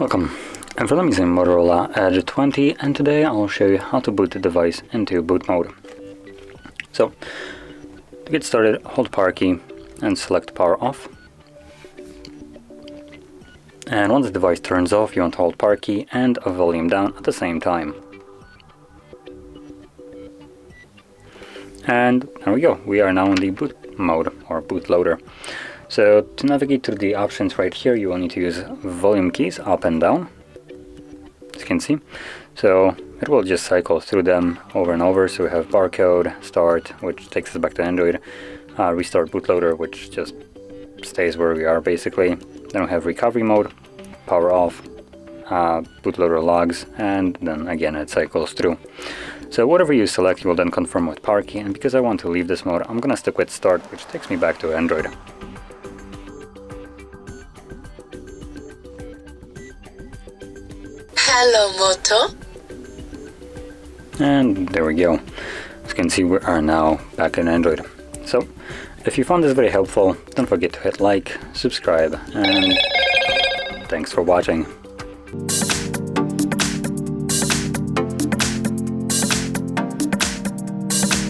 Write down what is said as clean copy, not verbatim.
Welcome, and for I'm using Motorola Edge 20, and today I'll show you how to boot the device into boot mode. So, to get started, hold power key and select power off. And once the device turns off, you want to hold power key and a volume down at the same time. And there we go, we are now in the boot mode or bootloader. So to navigate through the options right here, you will need to use volume keys up and down, as you can see. So it will just cycle through them over and over. So we have barcode, start, which takes us back to Android, restart bootloader, which just stays where we are basically. Then we have recovery mode, power off, bootloader logs, and then again it cycles through. So whatever you select, you will then confirm with power key, and because I want to leave this mode, I'm gonna stick with start, which takes me back to Android. Hello, Moto. And there we go. As you can see, we are now back in Android. So, if you found this very helpful, don't forget to hit like, subscribe, and thanks for watching.